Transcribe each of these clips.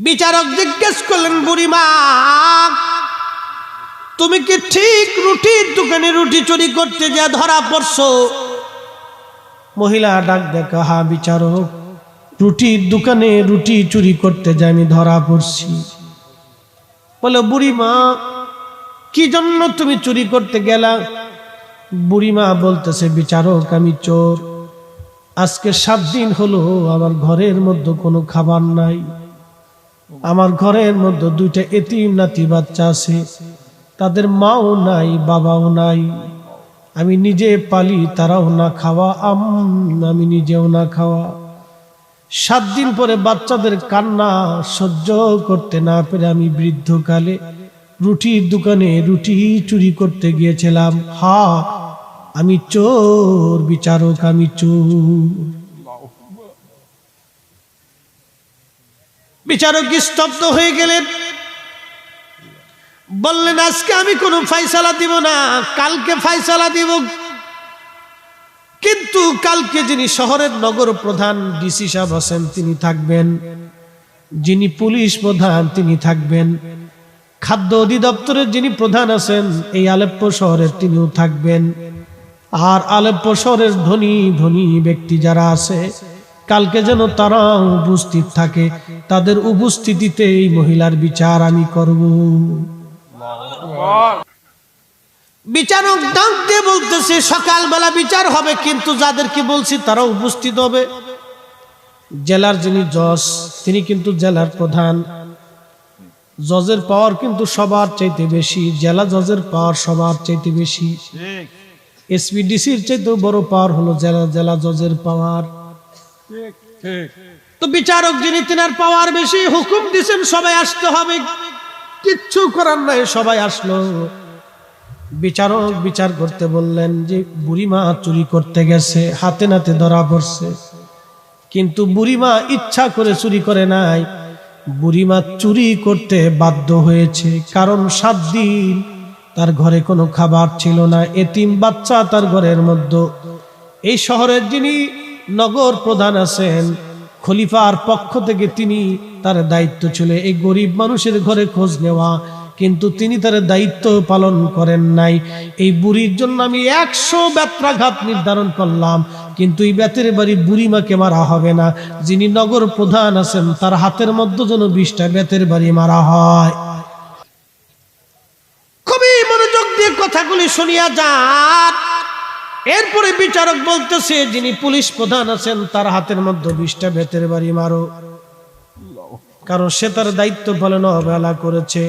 বিচারক জিজ্ঞেস করলেন, বুড়িমা তুমি কি ঠিক রুটির দোকানে রুটি চুরি করতে যা ধরা পড়ছো? মহিলা ডাক দেখা, হ্যাঁ বিচারক, রুটির দোকানে রুটি চুরি করতে যা আমি ধরা পড়ছি। বলে, বুড়িমা কি জন্য তুমি চুরি করতে গেলা? বুড়িমা বলতেছে, বিচারক আমি চোর, আজকে 7 দিন হলো আমার ঘরের মধ্যে কোনো খাবার নাই, আমার ঘরের মধ্যে 2টা এতিম নাতি বাচ্চা আছে, তাদের মাও নাই বাবাও নাই, আমি নিজে পালি, তারাও না খাওয়া, আমি নিজেও না খাওয়া। 7 দিন পরে বাচ্চাদের কান্না সহ্য করতে না পেরে আমি বৃদ্ধকালে রুটির দোকানে রুটি চুরি করতে গিয়েছিলাম। হ্যাঁ আমি চোর বিচারক, আমি চোর। বিচারক স্তব্ধ হয়ে গেলেন, বললেন, আজকে আমি কোনো ফয়সালা দিব না, কালকে ফয়সালা দিব। কিন্তু কালকে যিনি শহরের নগর প্রধান ডিসি সাহেব আছেন তিনি থাকবেন, যিনি পুলিশ প্রধান তিনি থাকবেন, খাদ্য অধিদপ্তরের যিনি প্রধান আছেন এই আলেপ্পো শহরের তিনিও থাকবেন, আর আলেপ্পো শহরের ধনী ধনী ব্যক্তি যারা আছে কালকে যেন তারা উপস্থিত থাকে, তাদের উপস্থিতিতে এই মহিলার বিচার আমি করব। বিচারক ডাক দিয়ে বলতেছে, সকালবেলা বিচার হবে, কিন্তু যাদেরকে বলছি তারা উপস্থিত হবে। জেলার যিনি জজ তিনি কিন্তু জেলার প্রধান, জজের পাওয়ার কিন্তু সবার চাইতে বেশি, জেলা জজের পাওয়ার সবার চাইতে বেশি, এসপিডিসির চাইতেও বড় পাওয়ার হলো জেলা জজের পাওয়ার। তো বিচারক যিনি তিনার পাওয়ার বেশি, হুকুম দিয়েছেন সবাই আসতে হবে, কিচ্ছু করার নাই, সবাই আসলো। বিচারক বিচার করতে বললেন যে বুড়িমা চুরি করতে গেছে, হাতে নাতে ধরা পড়ছে, কিন্তু বুড়িমা ইচ্ছা করে চুরি করে নাই, বুড়িমা চুরি করতে বাধ্য হয়েছে, কারণ 7 দিন তার ঘরে কোনো খাবার ছিল না, এতিম বাচ্চা তার ঘরের মধ্যে। এই শহরের যিনি নগর প্রধান আছেন খলিফার পক্ষ থেকে তিনি তার দায়িত্ব ছিল এই গরিব মানুষের ঘরে খোঁজ নেওয়া, কিন্তু তিনি তার দায়িত্ব পালন করেন নাই। এই বুড়ির জন্য আমি 100 বেত্রাঘাত নির্ধারণ করলাম, কিন্তু এই বেতের বাড়ি বুড়িমাকে মারা হবে না, যিনি নগর প্রধান আছেন তার হাতের মধ্যে যেন 20টা বেতের বাড়ি মারা হয়। খুবই মনোযোগ দিয়ে কথাগুলি শুনিয়া যান। এরপরে বিচারক বলতেছে, যিনি পুলিশ প্রধান আছেন তার হাতের মধ্যে 20টা বেতের বাড়ি মারো, কারণ সে তার দায়িত্ব পালন অবহেলা করেছে।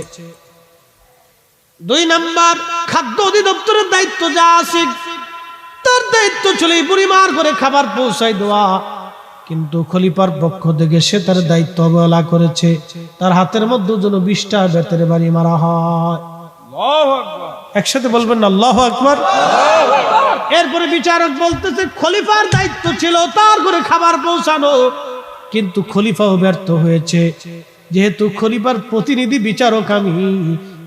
2 নাম্বার, খাদ্য অধিদপ্তরের দায়িত্ব যা আছে তার দায়িত্ব ছিল এই বুড়িমার ঘরে খাবার পৌঁছাই দেওয়া, কিন্তু খলিফার পক্ষ থেকে সে তার দায়িত্ব অবহেলা করেছে, তার হাতের মধ্যে যেন 20টা বেতের বাড়ি মারা হয়। একসাথে বলবেন না আল্লাহু আকবার। এরপরে বিচারক বলতেছে, খলিফার দায়িত্ব ছিল তার ঘরে খাবার পৌঁছানো, কিন্তু খলিফাও ব্যর্থ হয়েছে, যেহেতু খলিফার প্রতিনিধি বিচারক আমি,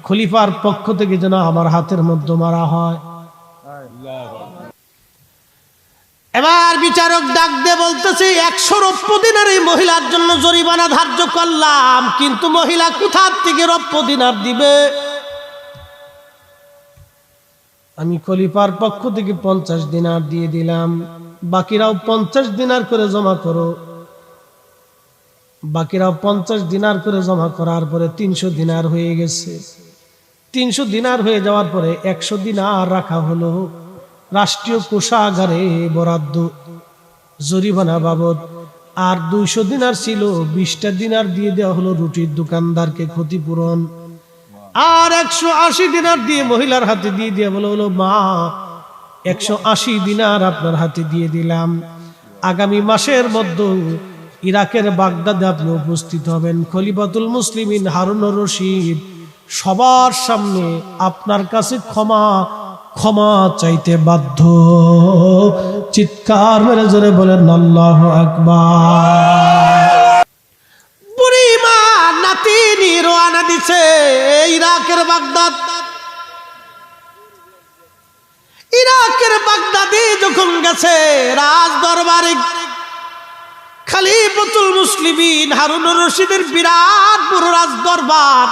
খলিফার পক্ষ থেকে যেন আমার হাতের মধ্যে মারা হয়। এবার বিচারক ডাক দিয়ে বলতেছে, 100 রৌপ্য দিনার এই মহিলার জন্য জরিমানা ধার্য করলাম, কিন্তু মহিলা কোথা থেকে রৌপ্য দিনার দিবে? আমি খলিফার পক্ষ থেকে 50 দিনার দিয়ে দিলাম, বাকিরাও 50 দিনার করে জমা করো। বাকিরাও 50 দিনার করে জমা করার পরে 300 দিনার হয়ে গেছে। 300 দিনার হয়ে যাওয়ার পরে 100 দিনার রাখা হলো রাষ্ট্রীয় কোষাগারে বরাদ্দ জরিমানা বাবদ, আর 200 দিনার ছিল, 20টা দিনার দিয়ে দেওয়া হলো রুটির দোকানদারকে ক্ষতিপূরণ, আর 180 দিনার দিয়ে মহিলার হাতে দিয়ে দেওয়া হলো, মা 180 দিনার আপনার হাতে দিয়ে দিলাম, আগামী মাসের মধ্যে ইরাকের বাগদাদে আপনি উপস্থিত হবেন, খলিফাতুল মুসলিমিন হারুনুর রশিদ সবার সামনে আপনার কাছে ক্ষমা চাইতে বাধ্য। চিৎকার মেরে জোরে বলেন আল্লাহু আকবার। বুড়িমা নাতিনি রওনা দিছে ইরাকের বাগদাদ। ইরাকের বাগদাদে যখন গেছে রাজ দরবারে খলিফাতুল মুসলিমিন হারুনুর রশিদের বিরাট বড় রাজদরবার,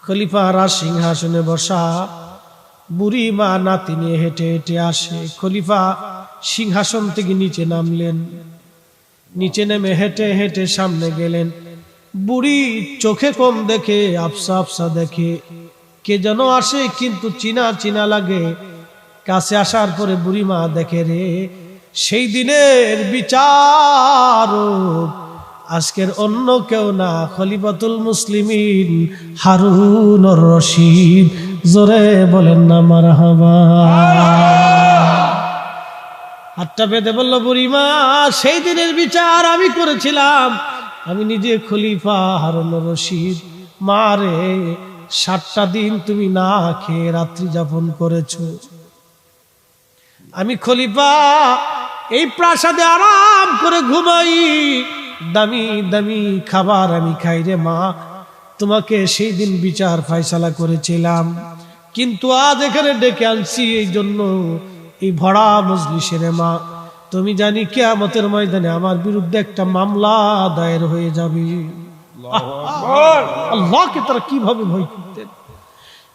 খলিফা রাজ সিংহাসনে বসা, বুড়ি মা নাতি নিয়ে হেঁটে হেঁটে আসে। খলিফা সিংহাসন থেকে নিচে নামলেন, নিচে নেমে হেঁটে হেঁটে সামনে গেলেন। বুড়ি চোখে কম দেখে, আফসা আফসা দেখে, কে যেন আসে কিন্তু চিনা চিনা লাগে। কাছে আসার পরে বুড়ি মা দেখে রে সেই দিনের বিচারক আজকের অন্য কেউ না, খলিফাতুল মুসলিমিন হারুনুর রশিদ। জোরে বলেন না মারহাবা। হাতটা বেঁধে বলল বুড়িমা, সেই দিনের বিচার আমি করেছিলাম, আমি নিজে খলিফা হারুনুর রশিদ। মা রে, 7টা দিন তুমি না খেয়ে রাত্রি যাপন করেছো। আমি খলিফা এই প্রাসাদে আরাম করে ঘুমাই, দামি দামি খাবার আমি খাই রে মা। তোমাকে সেই দিন বিচার ফয়সালা করেছিলাম, কিন্তু আজ এখানে ডেকে আনছি এই জন্য, এই ভরা মজলিসের মা, তুমি জানি কিয়ামতের ময়দানে আমার বিরুদ্ধে একটা মামলা দায়ের হয়ে যাবে। আল্লাহকে তারা কিভাবে ভয় করতেন।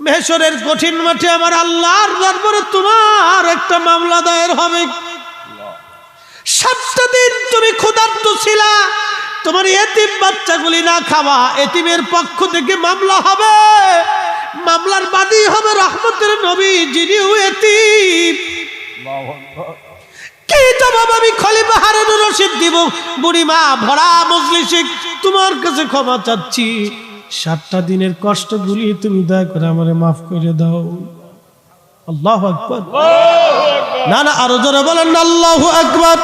মেহশরের কঠিন মাঠে আমার আল্লাহর দরবারে তোমার একটা মামলা দায়ের হবে। 7টা দিন তুমি ক্ষুধার্ত ছিলা, তোমার এতিম বাচ্চাগুলি না খাওয়া, এতিমের পক্ষ থেকে মামলা হবে। মামলার বাদী হবে রহমতের নবী, যিনিও এতিম। কি জবাব আমি খলিফা হারুনুর রশিদ দিব? বুড়িমা ভরা মজলিসে তোমার কাছে ক্ষমা চাচ্ছি, 7টা দিনের কষ্টগুলি তুমি দয়া করে আমারে মাফ করে দাও। আল্লাহু আকবার। না না, আরো জোরে বলেন না আল্লাহু আকবার।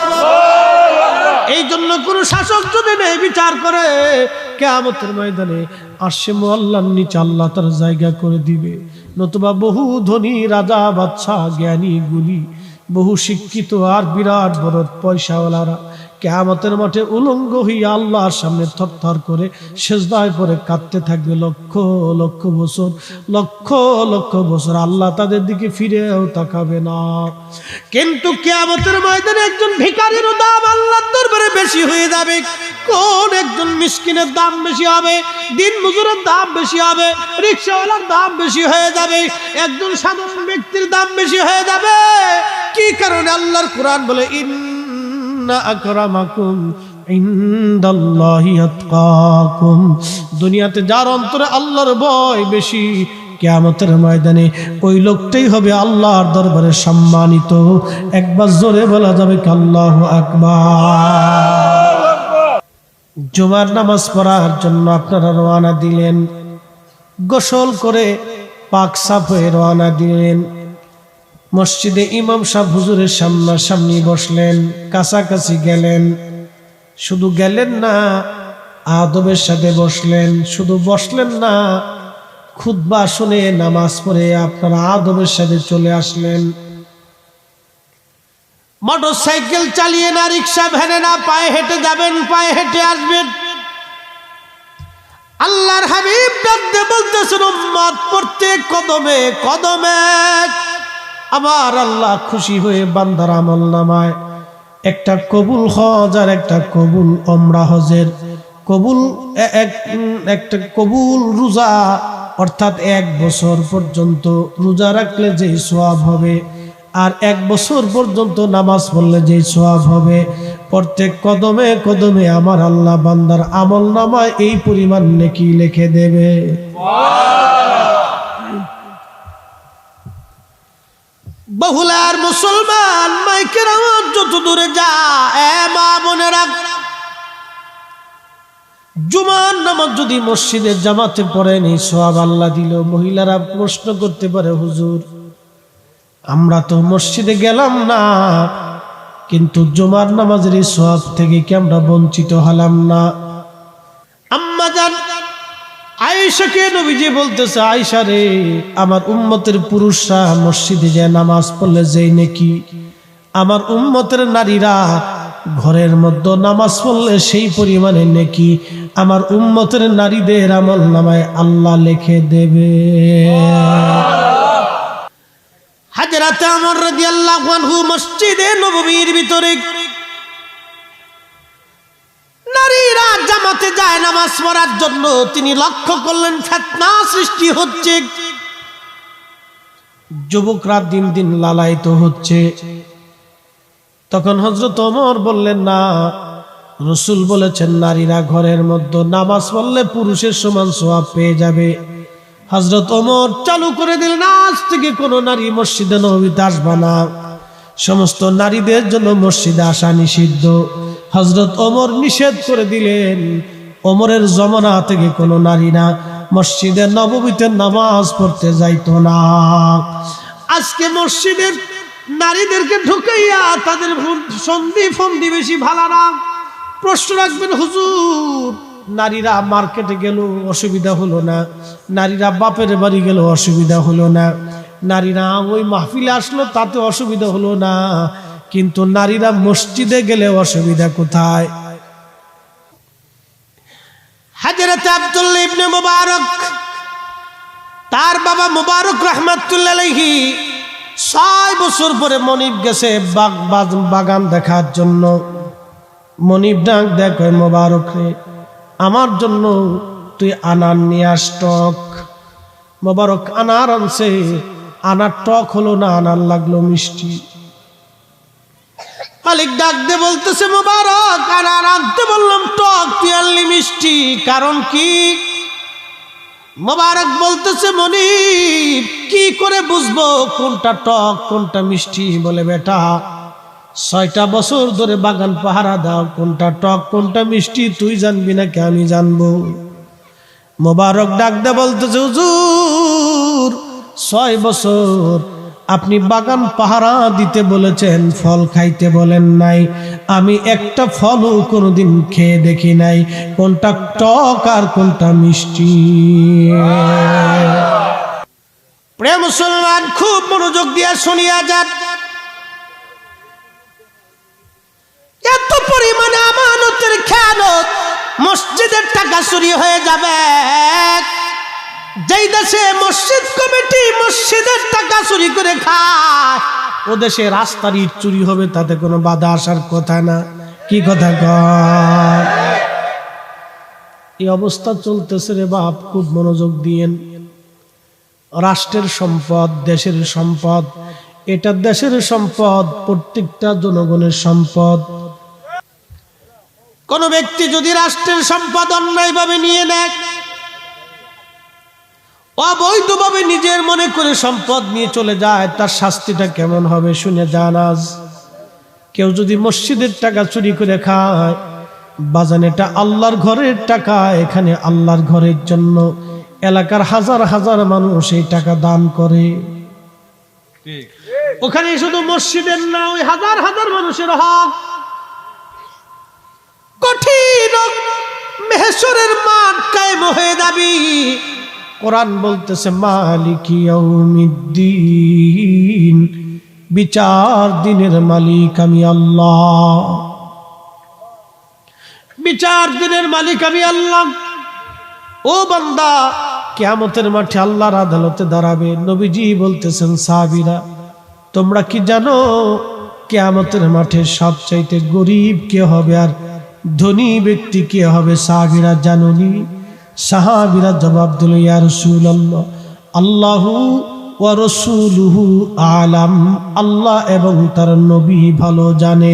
এই জন্য কোন শাসক যদি নেই বিচার করে, কিয়ামতের ময়দানে আরশে মুআল্লার নিচে আল্লাহ তার জায়গা করে দিবে। নতুবা বহু ধনী রাজা বাদশা জ্ঞানী গুলি, বহু শিক্ষিত আর বিরাট বড় পয়সাওয়ালারা কিয়ামতের মাঠে উলঙ্গ হইয়া আল্লাহর সামনে থরথর করে সিজদায় পড়ে কাঁদতে থাকবে লক্ষ লক্ষ বছর, লক্ষ লক্ষ বছর। আল্লাহ তাদের দিকে ফিরেও তাকাবে না। কিন্তু কিয়ামতের ময়দানে একজন ভিখারির দাম আল্লাহর দরবারে বেশি হয়ে যাবে। কোন একজন মিসকিনের দাম বেশি হবে, দিন মজুরের দাম বেশি হবে, রিকশাওয়ালার দাম বেশি হয়ে যাবে, একজন সাধারণ ব্যক্তির দাম বেশি হয়ে যাবে। কি কারণে? আল্লাহর কোরআন বলে ইন্না আকরামাকুম ইনদাল্লাহি আতকাকুম। দুনিয়াতে যার অন্তরে আল্লাহর ভয় বেশি, কিয়ামতের ময়দানে ওই লোকটাই হবে আল্লাহর দরবারে সম্মানিত। একবার জোরে বলা যাবে কি আল্লাহু আকবার। জুমার নামাজ পড়ার জন্য আপনারা রওনা দিলেন, গোসল করে পাক সাফ হয়ে রওনা দিলেন। মসজিদে ইমাম সাহেব হুজুরের সামনাসামনি বসলেন, কাছাকাছি গেলেন। শুধু গেলেন না, আদবের সাথে বসলেন। শুধু বসলেন না, খুতবা শুনে নামাজ পড়ে আপনারা আদবের সাথে চলে আসলেন। মোটর সাইকেল চালিয়ে না, রিক্সা ভ্যানে না, পায়ে হেঁটে যাবেন, পায়ে হেঁটে আসবেন। আল্লাহর হাবিব ডাকতে বলতেছেন, উম্মত প্রত্যেক কদমে কদমে আমার আল্লাহ খুশি হয়ে বান্দার আমল নামায় একটা কবুল হজ আর একটা কবুল ওমরা হজের কবুল, একটা কবুল রোজা, অর্থাৎ 1 বছর পর্যন্ত রোজা রাখলে যে সওয়াব হবে, আর 1 বছর পর্যন্ত নামাজ পড়লে যে সওয়াব হবে, প্রত্যেক কদমে কদমে আমার আল্লাহ বান্দার আমল নামায় এই পরিমাণ নেকি লিখে দেবে। বহুলার মুসলমান মাইকের আওয়াজ যত দূরে যা, এ মা বোনেরা, জুমার নামাজ যদি মসজিদের জামাতে পড়েন এই সওয়াব আল্লাহ দিল। মহিলারা প্রশ্ন করতে পারে, হুজুর আমরা তো মসজিদে গেলাম না, কিন্তু জুমার নামাজের এই সওয়াব থেকে কি আমরা বঞ্চিত হলাম না? আম্মা জান আয়েশাকে নবীজি বলতেছে, আয়েশা রে, আমার উম্মতের পুরুষরা মসজিদে যায় নামাজ পড়লে যেই নেকি, আমার উম্মতের নারীরা ঘরের মধ্যে নামাজ পড়লে সেই পরিমাণে নেকি আমার উম্মতের নারীদের আমল নামায় আল্লাহ লিখে দেবে। হযরত ওমর রাদিয়াল্লাহু আনহু মসজিদে নববীর ভিতরে নারীরা জামাতে যায় নামাজ পড়ার জন্য, তিনি লক্ষ্য করলেন ফিতনা সৃষ্টি হচ্ছে, যুবকরা দিন দিন লালায়িত হচ্ছে। তখন হযরত ওমর বললেন, না, রাসূল বলেছেন নারীরা ঘরের মধ্যে নামাজ পড়লে পুরুষের সমান সওয়াব পেয়ে যাবে। হযরত ওমর চালু করে দিলেন, আজ থেকে কোনো নারী মসজিদে নববীতে আসবে না, সমস্ত নারীদের জন্য মসজিদে আসা নিষিদ্ধ। হযরত ওমর নিষেধ করে দিলেন, ওমরের জমানা থেকে কোনো নারীরা মসজিদে নববীতে নামাজ পড়তে যাইতো না। আজকে মসজিদের নারীদেরকে ঢুকাইয়া তাদের সন্ধি ফন্দি বেশি ভালো না। প্রশ্ন রাখবেন, হুজুর নারীরা মার্কেটে গেল অসুবিধা হলো না, নারীরা বাপের বাড়ি গেল অসুবিধা হলো না, নারীরা ওই মাহফিলে আসলো তাতে অসুবিধা হলো না, কিন্তু নারীরা মসজিদে গেলে অসুবিধা কোথায়? হযরত আব্দুল্লাহ ইবনে মুবারক, তার বাবা মুবারক রাহমাতুল্লাহ আলাইহি 6 বছর পরে মনিব গেছে বাগান দেখার জন্য। মনিব ডাক দেখে, মুবারক রে, আমার জন্য তুই আনার নিয়ে আস টক। মুবারক আনার আনছে, আনার টক হলো না, আনার লাগলো মিষ্টি। মালিক ডাক দে বলতেছে, মুবারক আনার আনতে বললাম টক, তুই আনলি মিষ্টি, কারণ কি? মুবারক বলতেছে, মনিব কি করে বুঝবো কোনটা টক কোনটা মিষ্টি? বলে, বেটা 6টা বছর ধরে বাগান পাহারা দাও, কোনটা টক কোনটা মিষ্টি তুই জানবি নাকি আমি জানবো? মুবারক ডাক দে বলতেছে, হুজুর 6 বছর আপনি বাগান পাহারা দিতে বলেছেন, ফল খাইতে বলেন নাই, আমি একটা ফলও কোনোদিন খেয়ে দেখি নাই, কোনটা টক আর কোনটা মিষ্টি। প্রিয় মুসলমান, খুব মনোযোগ দিয়ে শুনিয়া যান। এত পরিমাণে আমানতের খেয়ানত, মসজিদের টাকা চুরি হয়ে যাবে। যেই দেশে মসজিদ কমিটি মসজিদের টাকা চুরি করে খায়, ও দেশে রাস্তার ইট চুরি হবে, তাতে কোনো বাধা আসার কথা না। কি কথা কয়? এই অবস্থা চলতেছে রে বাপ, খুব মনোযোগ দিয়েন। রাষ্ট্রের সম্পদ, দেশের সম্পদ, এটা দেশের সম্পদ, প্রত্যেকটা জনগণের সম্পদ। কোন ব্যক্তি যদি রাষ্ট্রের সম্পদ অন্যায়ভাবে নিয়ে নেয়, অবৈধভাবে নিজের মনে করে সম্পদ নিয়ে চলে যায়, তার শাস্তিটা কেমন হবে শুনে যান। আজ কেউ যদি মসজিদের টাকা চুরি করে খায়, বাজান এটা আল্লাহর ঘরের টাকা, এখানে আল্লাহর ঘরের জন্য এলাকার হাজার হাজার মানুষ এই টাকা দান করে। ওখানে শুধু মসজিদের না, ওই হাজার হাজার মানুষের হক। কঠিন মেহশরের মাঠ কায়েম হয়ে যাবে। কোরআন বলতেছে, মালিকি ইয়াউমিদ্দিন, বিচার দিনের মালিক আমি আল্লাহ, বিচার দিনের মালিক আমি আল্লাহ। ও বান্দা, কিয়ামতের মাঠে আল্লাহর আদালতে দাঁড়াবে। নবীজি বলতেছেন, সাহাবীরা তোমরা কি জানো কিয়ামতের মাঠে সবচাইতে গরিব কে হবে আর ধনী ব্যক্তি কে হবে? সাহাবীরা জানোনি? সাহাবীরা জবাব দিল, ইয়া রাসূলুল্লাহ, আল্লাহু ওয়া রাসূলুহু আলাম, আল্লাহ এবং তার নবী ভালো জানে।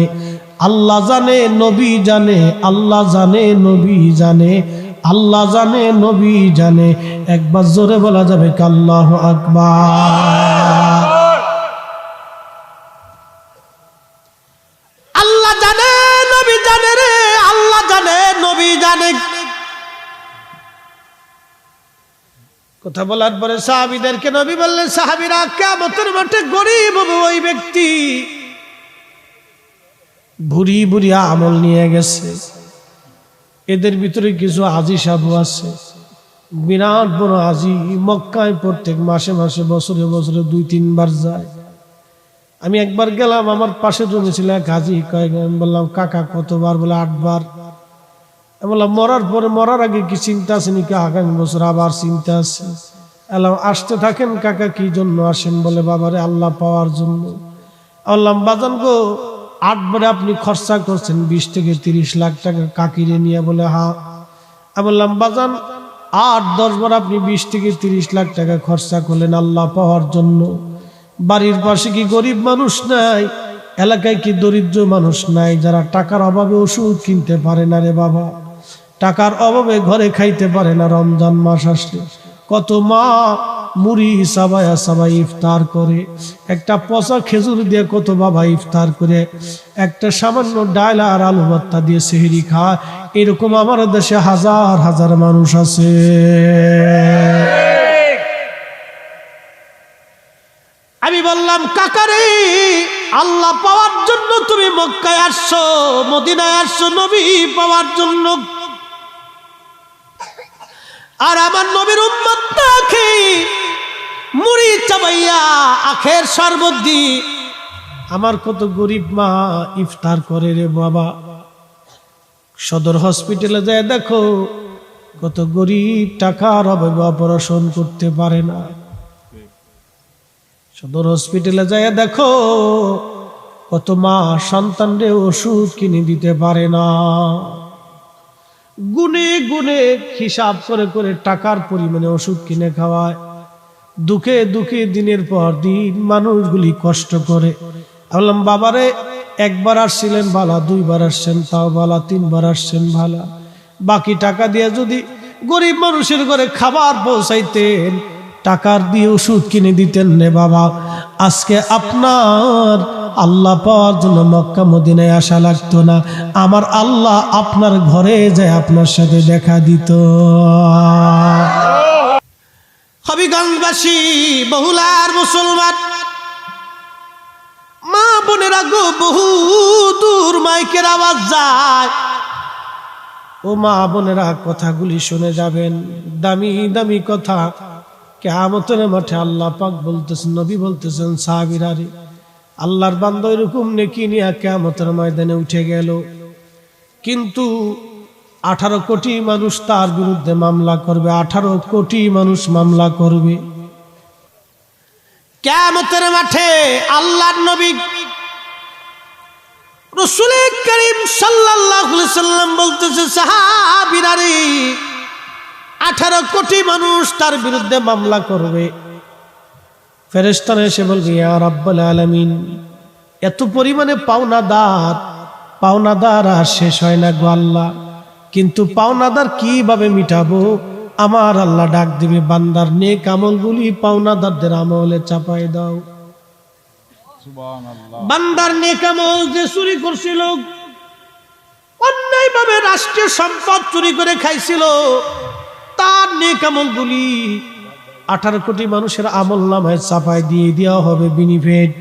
আল্লাহ জানে, নবী জানে, আল্লাহ জানে, নবী জানে, আল্লাহ জানে, নবী জানে। একবার জোরে বলা যাবে কি আল্লাহু আকবার? আল্লাহ জানে, নবী জানে রে, আল্লাহ জানে, নবী জানে। কথা বলার পরে সাহাবীদেরকে নবী বললেন, সাহাবীরা কিয়ামতের মাঠে গরিব হবে ওই ব্যক্তি ভুরি ভুরি আমল নিয়ে গেছে। এদের ভিতরে কিছু আজি সাধু আছে, বিরাট বড় আজি, মক্কায় প্রত্যেক মাসে মাসে বছরে বছরে 2-3 বার যায়। আমি একবার গেলাম, আমার পাশে জমে ছিল এক হাজি, আমি বললাম, কাকা কতবার? বলে 8 বার। আমি বললাম, মরার আগে কি চিন্তা আছে নাকি? আগামী বছর আবার চিন্তা আছে। এলাম, আসতে থাকেন কাকা, কি জন্য আসেন? বলে, বাবারে আল্লাহ পাওয়ার জন্য। বললাম, বাজান গো, 8 বারে আপনি খরচা করছেন 20 থেকে 30 লাখ টাকা কাকিরে নিয়ে, বলে হ্যাঁ। আমি বললাম বাজান 8-10 বার আপনি 20 থেকে 30 লাখ টাকা খরচা করলেন আল্লাহ পাওয়ার জন্য, বাড়ির পাশে কি গরিব মানুষ নাই? এলাকায় কি দরিদ্র মানুষ নাই যারা টাকার অভাবে ওষুধ কিনতে পারে না রে বাবা? টাকার অভাবে ঘরে খাইতে পারে না। রমজান মাস আসলে কত মা মুড়ি সাবায়া সাবাই ইফতার করে, একটা পচা খেজুর দিয়ে কত বাবা ইফতার করে, একটা সামান্য ডাল আর আলু ভর্তা দিয়ে সেহরি খায়। এরকম আমার দেশে হাজার হাজার মানুষ আছে। আমি বললাম কাকারে, আল্লাহ পাওয়ার জন্য তুমি মক্কায় আসছো, মদিনায় আসছো নবী পাওয়ার জন্য, আর আমার নবীর উম্মত না খেয়ে মুড়ি চাবাইয়া আখের শরবত দি আমার কত গরিব মা ইফতার করে রে বাবা। সদর হসপিটালে যায় দেখো কত গরিব টাকার অভাবে অপারেশন করতে পারে না। সদর হসপিটালে যায় দেখো কত মা সন্তানরে ওষুধ কিনে দিতে পারে না। গুনে গুনে হিসাব করে করে টাকার পরিমাণে ওষুধ কিনে খাওয়ায়। দুঃখে দুঃখে দিনের পর দিন মানুষগুলি কষ্ট করে। বললাম বাবারে, 1 বার আসছিলেন ভালা, 2 বার আসছেন তাও ভালা, 3 বার আসছেন ভালা, বাকি টাকা দিয়ে যদি গরিব মানুষের ঘরে খাবার পৌঁছাইতেন, টাকার দিয়ে ওষুধ কিনে দিতেন রে বাবা, আজকে আপনার আল্লাহ পাওয়ার জন্য মক্কা মদিনায় আসা লাগতো না। আমার আল্লাহ আপনার ঘরে যায় আপনার সাথে দেখা দিত। হবিগঞ্জবাসী, বহুলার মুসলমান মা বোনেরা গো, বহু দূর মাইকের আওয়াজ যায়। ও মা বোনেরা কথাগুলি শুনে যাবেন, দামি দামি কথা। কিয়ামতের মাঠে আল্লাহ পাক বলতেছেন, নবী বলতেছেন সাহাবীরা রে, আল্লাহর বান্দা এরকম নেকি নিয়ে কিয়ামতের ময়দানে উঠে গেল, কিন্তু 18 কোটি মানুষ তার বিরুদ্ধে মামলা করবে। 18 কোটি মানুষ মামলা করবে। কিয়ামতের মাঠে আল্লাহর নবী রাসূল করিম সাল্লাল্লাহু আলাইহি সাল্লাম বলতেছে সাহাবীরা রে, 18 কোটি মানুষ তার বিরুদ্ধে মামলা করবে। ফেরেশতারা এসে বলবে ইয়া রাব্বুল আলামিন, এত পরিমাণে পাওনাদার আর শেষ হয় না গো আল্লাহ, কিন্তু পাওনাদার কিভাবে মিটাবো? আমার আল্লাহ ডাক দিবে, বান্দার নেক আমলগুলি পাওনাদারদের আমলে চাপাই দাও। সুবহানাল্লাহ। বান্দার নেক আমল যে চুরি করছিল, অন্যায়ভাবে রাষ্ট্রীয় সম্পদ চুরি করে খাইছিল, তার নেক আমলগুলি 18 কোটি মানুষের আমল নামায় চাপাই দিয়ে দেওয়া হবে বেনিফিট।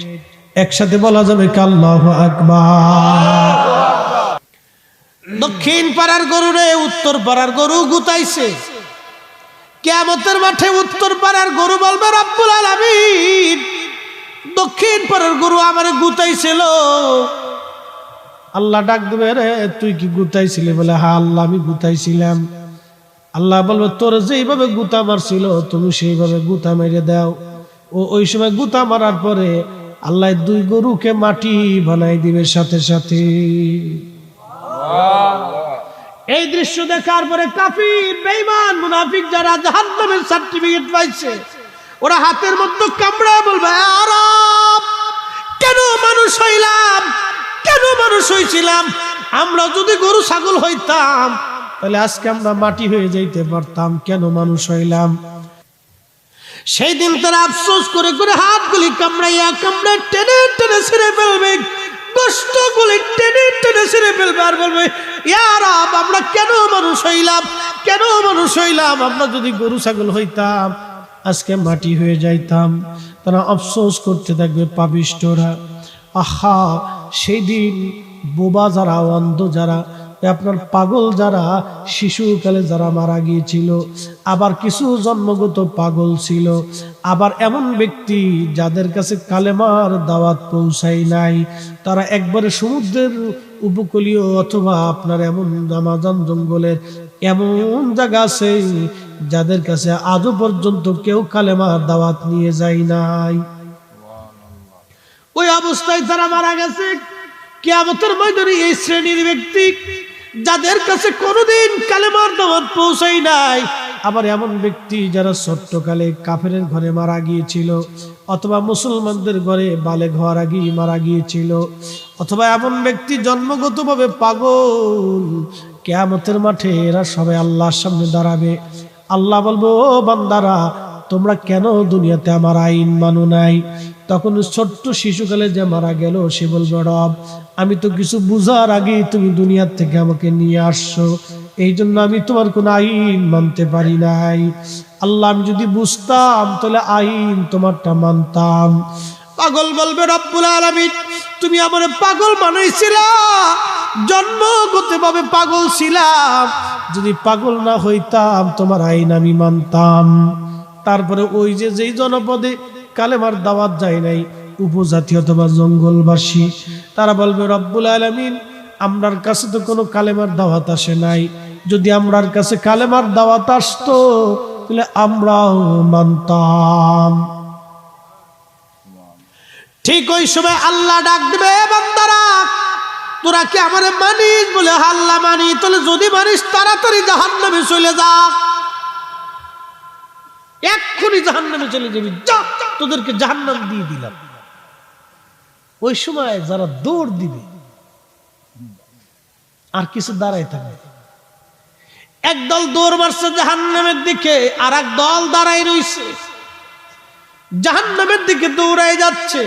একসাথে বলা যাবে আল্লাহু আকবার। দক্ষিণ পাড়ার গরুরে উত্তর পাড়ার গরু গুতাইছে। কিয়ামতের মাঠে উত্তর পাড়ার গরু বলবে রব্বুল আলামিন, দক্ষিণ পাড়ার গরু আমারে গুতাইছিল। আল্লাহ ডাক দেবে, রে তুই কি গুতাইছিলি? বলে হ্যাঁ আল্লাহ আমি গুতাইছিলাম। আল্লাহ বলবে তোর যেইভাবে গুতা মারছিল তুমি সেইভাবে গুতা মেরে দাও। ও ওই সময় গুতা মারার পরে আল্লাহ 2 গরুকে মাটি বানাই দিবে সাথে সাথে। এই দৃশ্য দেখার পরে কাফির, বেঈমান, মুনাফিক যারা জাহান্নামের সার্টিফিকেট পাইছে, ওরা হাতের মধ্যে কামড়া বলবে আরব, কেন মানুষ হইলাম, কেন মানুষ হইছিলাম? আমরা যদি গরু ছাগল হইতাম তাহলে আজকে আমরা মাটি হয়ে যাইতে পারতাম, কেন মানুষ হইলাম? সেই দিন তারা আফসোস করে করে হাতগুলি কামড়াইয়া টেনে টেনে ছিঁড়ে ফেলবে, কষ্টগুলি টেনে টেনে ছিঁড়ে ফেলবে, আর বলবে ইয়া রব, আমরা কেন মানুষ হইলাম, কেন মানুষ হইলাম? আমরা যদি গরু ছাগল হইতাম আজকে মাটি হয়ে যাইতাম। তারা আফসোস করতে থাকবে পাপিষ্ঠরা। আহা, সেই দিন বোবা যারা, অন্ধ যারা, আপনার পাগল যারা, শিশুকালে যারা মারা গিয়েছিল, আবার কিছু জন্মগত পাগল ছিল, আবার এমন ব্যক্তি যাদের কাছে কালেমার দাওয়াত পৌঁছাই নাই, তারা একবারে সমুদ্রের উপকূলীয় অথবা আপনার এমন আমাজন জঙ্গলের এমন জায়গা আছে যাদের কাছে আজও পর্যন্ত কেউ কালেমার দাওয়াত নিয়ে যায় নাই। ওই অবস্থায় তারা মারা গেছে। কিয়ামতের ময়দানে এই শ্রেণীর ব্যক্তি যাদের কাছে কোনোদিন কালেমার দাওয়াত পৌঁছায় নাই, আবার এমন ব্যক্তি যারা ছোট্টকালে কাফেরের ঘরে মারা গিয়েছিল, অথবা মুসলমানদের ঘরে বালেগ হওয়ার আগেই মারা গিয়েছিল, অথবা এমন ব্যক্তি জন্মগতভাবে পাগল, কিয়ামতের মাঠে এরা সবাই আল্লাহর সামনে দাঁড়াবে। আল্লাহ বলবো, ও বান্দারা, তোমরা কেন দুনিয়াতে আমার আইন মানো নাই? তখন ছোট্ট শিশুকালে যে মারা গেল সে বলবে, রব, আমি তো কিছু বুঝার আগেই তুমি দুনিয়ার থেকে আমাকে নিয়ে আসছো, এই জন্য আমি তোমার কোন আইন মানতে পারি নাই। আল্লাহ, আমি যদি বুঝতাম তাহলে আইন তোমারটা মানতাম। পাগল বলবে, রব্বুল আলামিন, তুমি আমার পাগল বানাইছিলা, জন্মগতভাবে পাগল ছিলাম, যদি পাগল না হইতাম তোমার আইন আমি মানতাম। তারপরে ওই যে যেই জনপদে কালেমার দাওয়াত যায় নাই, উপজাতি অথবা জঙ্গলবাসী, তারা বলবে, রব্বুল আলামিন, আমরার কাছে তো কোনো কালেমার দাওয়াত আসে নাই, যদি আমরার কাছে কালেমার দাওয়াত আসতো তাহলে আমরাও মানতাম। ঠিক ওই সময় আল্লাহ ডাক দিবে, বান্দারা, তোরা কি আমারে মানিস? বলে, আল্লাহ মানি। তাহলে যদি মানিস তাড়াতাড়ি জাহান্নামে চলে যা, এক্ষুনি জাহান্নামে চলে যাবি, যা, তোদেরকে জাহান্নাম দিয়ে দিলাম। ওই সময় যারা দৌড় দিবে আর কিছু দাঁড়ায় থাকবে, একদল দৌড় মারছে জাহান্নামের দিকে, আর এক দল দাঁড়াই রইছে জাহান্নামের দিকে, দৌড়ায় যাচ্ছে।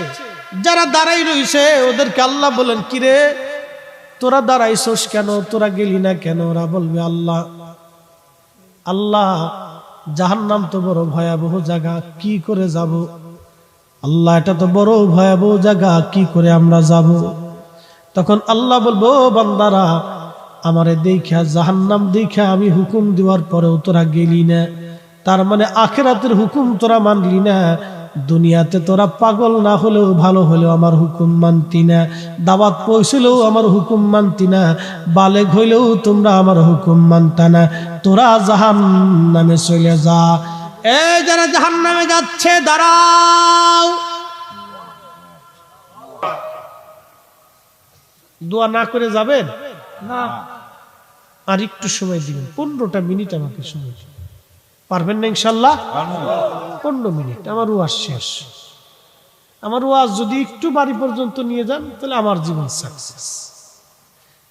যারা দাঁড়াই রইছে ওদেরকে আল্লাহ বলেন, কিরে তোরা দাঁড়াইছস কেন, তোরা গেলি না কেন? ওরা বলবে, আল্লাহ, আল্লাহ, জাহান্নাম তো বড় ভয়াবহ জায়গা, কি করে যাব? আল্লাহ, এটা তো বড় ভয়াবহ জায়গা, কি করে আমরা যাব? তখন আল্লাহ বলবো, বান্দারা, আমারে দেখা, জাহান্নাম দেখা আমি হুকুম দেওয়ার পরেও তোরা গেলি না, তার মানে আখিরাতের হুকুম তোরা মানলি না। দুনিয়াতে তোরা পাগল না হলেও ভালো হলেও আমার হুকুম মানতি না, দাওয়াত পৌঁছলেও আমার হুকুম মানতি না, বালেগ হইলেও তোমরা আমার হুকুম মানতা না, তোরা জাহান্নামে চলে যা। এই যারা জাহান্নামে যাচ্ছে, দাঁড়াও। দোয়া না করে যাবেন না, আর একটু সময় দিবেন, 15টা মিনিট আমাকে সময় দিবেন। পারবেন না ইনশাল্লাহ? 15 মিনিট আমার ওয়াজ শেষ। আমার ওয়াজ যদি একটু বাড়ি পর্যন্ত নিয়ে যান তাহলে আমার জীবন সাকসেস।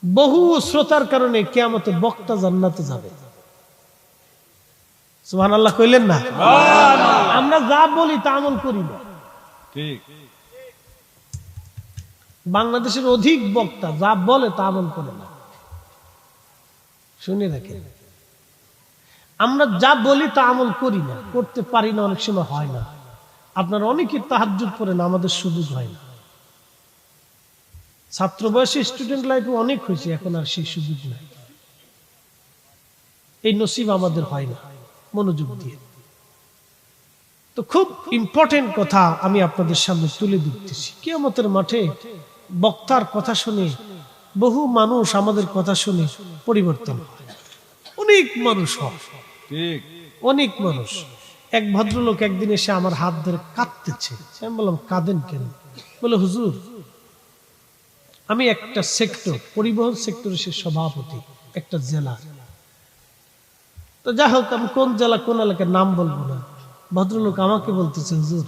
বহু শ্রোতার কারণে কিয়ামতে বক্তা জান্নাতে যাবে। সুবহানাল্লাহ কইলেন না? আমরা যা বলি তা আমল করি না। ঠিক। বাংলাদেশের অধিক বক্তা যা বলে তা আমল করে না। শুনে রাখেন, আমরা যা বলি তা আমল করি না, করতে পারি না, অনেক সময় হয় না। আপনারা অনেকে তাহাজ্জুদ পড়েন, আমাদের সুযোগ হয় না। ছাত্র বয়সে স্টুডেন্ট লাইফে অনেক হয়েছে, এখন আর সেই সুযোগ নাই, এই নসিব আমাদের হয় না মনোযোগ দিয়ে। তো খুব ইম্পর্টেন্ট কথা আমি আপনাদের সামনে তুলে দিতেছি। কিয়ামতের মাঠে বক্তার কথা শুনে বহু মানুষ আমাদের কথা শুনে পরিবর্তন হয়, অনেক মানুষ হয়, অনেক মানুষ। এক ভদ্রলোক একদিন এসে আমার হাত ধরে কাঁদতেছে। আমি বললাম, কাঁদেন কেন? বলে, হুজুর, আমি একটা সেক্টর, পরিবহন সেক্টরের সে সভাপতি একটা জেলা। তো যাই হোক, আমি কোন জেলা কোন এলাকার নাম বলবো না। ভদ্রলোক আমাকে বলতেছে, হুজুর,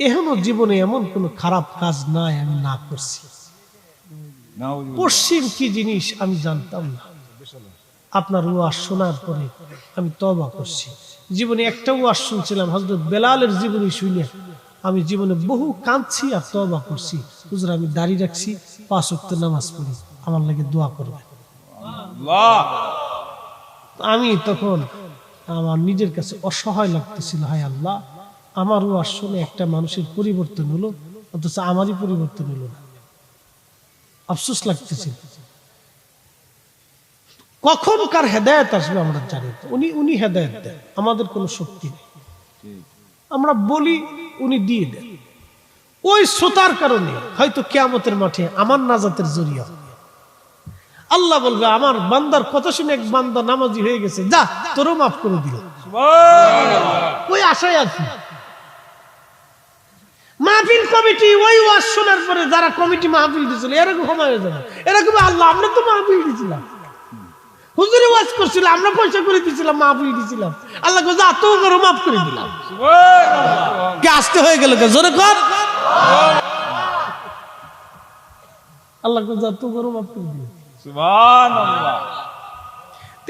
এখনো জীবনে এমন কোন খারাপ কাজ নাই আমি না করছি। পশ্চিম কি জিনিস আমি জানতাম না, আপনার ওয়াজ শোনার পরে আমি তওবা করছি। জীবনে একটা ওয়াজ শুনছিলাম, হযরত বেলালের জীবনী শুনে আমি জীবনে বহু কাঁদছি আর তওবা করছি। হুজুর, আমি দাড়ি রাখছি, 5 ওয়াক্ত নামাজ পড়ি, আমার লাগে দোয়া করবেন। আমি তখন আমার নিজের কাছে অসহায় লাগতেছিল, হায় আল্লাহ, আমার ওয়াজ শুনে একটা মানুষের পরিবর্তন হলো, অথচ আমারই পরিবর্তন হলো না। আফসোস লাগতেছিল। কখন কার হেদায়েত আসবে আমরা জানি না। উনি হেদায়েত দেন, আমাদের কোনো শক্তি নেই। আমরা বলি, উনি দিয়ে দেন। ওই শ্রোতার কারণে হয়তো কিয়ামতের মাঠে আমার নাজাতের জরিয়া আল্লাহ বলবে, আমার বান্দার কথা শুনে এক বান্দা নামাজি হয়ে গেছে, যা, তোরও মাফ করে দিল। ওই আশায় আছি। মাহফিল কমিটি ওই ওয়াজ শোনার পরে যারা কমিটি মাহফিল দিয়েছিল এরকম ক্ষমা হয়ে যাবে, এরকম আল্লাহ আমরা তো মাহফিল দিয়েছিলাম, হুজুরে ওয়াজ করছিল, আমরা পয়সা করে দিয়েছিলাম, মাহফিল দিয়েছিলাম, আল্লাহ কইছে এত বড় মাফ করে দিলাম। কে আসতে হয়ে গেল কে জোরে কর, আল্লাহ কইছে এত বড় মাফ করে দিলাম। সুবহানাল্লাহ।